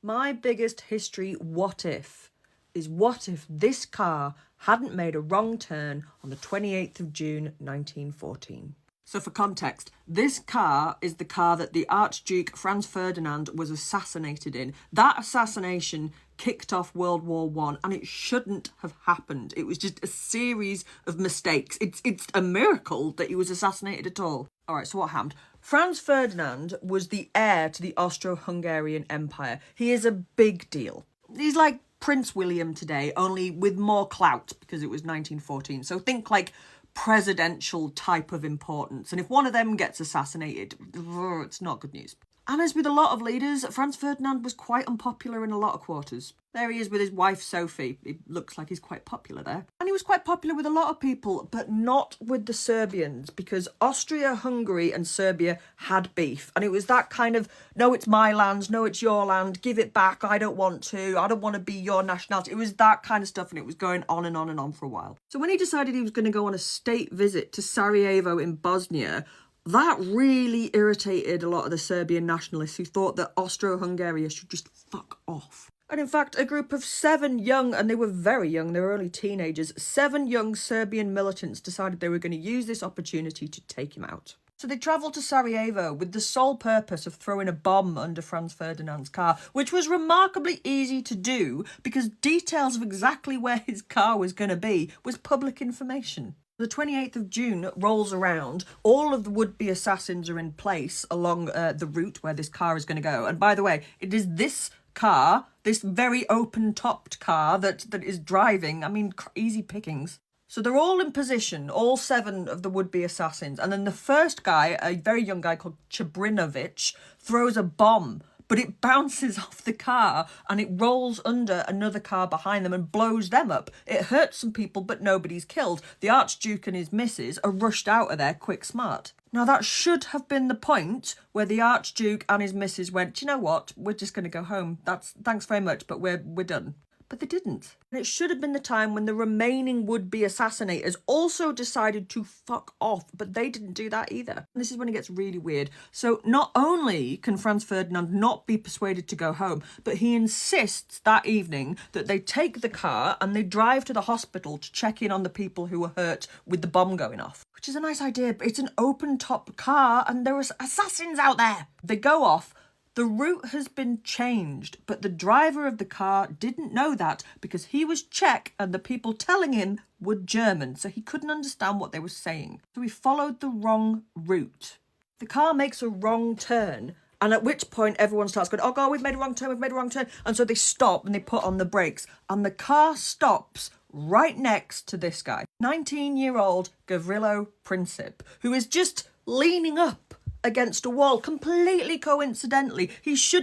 My biggest history what if is what if this car hadn't made a wrong turn on the 28th of June 1914. So for context, this car is the car that the Archduke Franz Ferdinand was assassinated in. That assassination kicked off World War I, and it shouldn't have happened. It was just a series of mistakes. It's a miracle that he was assassinated at all. All right, so what happened? Franz Ferdinand was the heir to the Austro-Hungarian Empire. He is a big deal. He's like Prince William today, only with more clout because it was 1914. So think like presidential type of importance. And if one of them gets assassinated, it's not good news. And as with a lot of leaders, Franz Ferdinand was quite unpopular in a lot of quarters. There he is with his wife Sophie. It looks like he's quite popular there. And he was quite popular with a lot of people, but not with the Serbians, because Austria-Hungary and Serbia had beef. And it was that kind of, no, it's my land, no, it's your land, give it back, I don't want to be your nationality. It was that kind of stuff, and it was going on and on and on for a while. So when he decided he was going to go on a state visit to Sarajevo in Bosnia, that really irritated a lot of the Serbian nationalists who thought that Austro-Hungary should just fuck off. And in fact, a group of 7 young, and they were very young, they were only teenagers, 7 young Serbian militants decided they were going to use this opportunity to take him out. So they travelled to Sarajevo with the sole purpose of throwing a bomb under Franz Ferdinand's car, which was remarkably easy to do because details of exactly where his car was going to be was public information. The 28th of June rolls around, all of the would-be assassins are in place along the route where this car is going to go. And by the way, it is this car, this very open-topped car that is driving, I mean, easy pickings. So they're all in position, all 7 of the would-be assassins. And then the first guy, a very young guy called Chebrinovich, throws a bomb, but it bounces off the car and it rolls under another car behind them and blows them up. It hurts some people, but nobody's killed. The Archduke and his missus are rushed out of there quick smart. Now, that should have been the point where the Archduke and his missus went, do you know what? We're just going to go home. Thanks very much, but we're done. But they didn't. And it should have been the time when the remaining would-be assassinators also decided to fuck off, but they didn't do that either. And this is when it gets really weird. So not only can Franz Ferdinand not be persuaded to go home, but he insists that evening that they take the car and they drive to the hospital to check in on the people who were hurt with the bomb going off. Which is a nice idea, but it's an open-top car and there are assassins out there. They go off. The route has been changed, but the driver of the car didn't know that because he was Czech and the people telling him were German, so he couldn't understand what they were saying. So he followed the wrong route. The car makes a wrong turn, and at which point everyone starts going, oh God, we've made a wrong turn. And so they stop and they put on the brakes, and the car stops right next to this guy, 19-year-old Gavrilo Princip, who is just leaning up against a wall, completely coincidentally.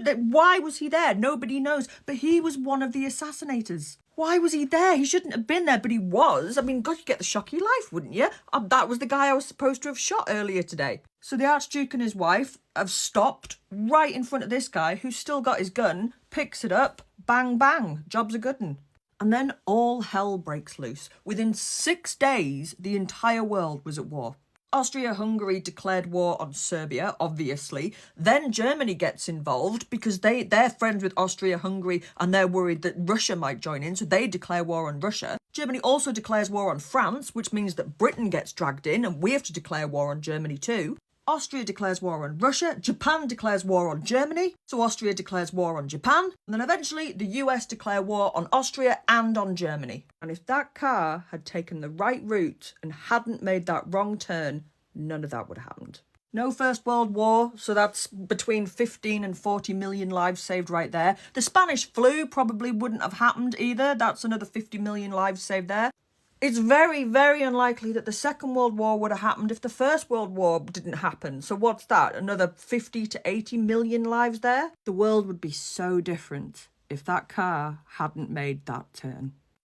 Why was he there? Nobody knows. But he was one of the assassinators. Why was he there? He shouldn't have been there, but he was. I mean, God, you'd get the shock of your life, wouldn't you? That was the guy I was supposed to have shot earlier today. So the Archduke and his wife have stopped right in front of this guy who's still got his gun, picks it up, bang, bang, job's a good 'un. And then all hell breaks loose. Within 6 days, the entire world was at war. Austria-Hungary declared war on Serbia, obviously. Then Germany gets involved because they're friends with Austria-Hungary and they're worried that Russia might join in, so they declare war on Russia. Germany also declares war on France, which means that Britain gets dragged in and we have to declare war on Germany too. Austria declares war on Russia, Japan declares war on Germany, so Austria declares war on Japan, and then eventually the US declare war on Austria and on Germany. And if that car had taken the right route and hadn't made that wrong turn, none of that would have happened. No First World War, so that's between 15 and 40 million lives saved right there. The Spanish flu probably wouldn't have happened either, that's another 50 million lives saved there. It's very, very unlikely that the Second World War would have happened if the First World War didn't happen. So what's that? Another 50 to 80 million lives there? The world would be so different if that car hadn't made that turn.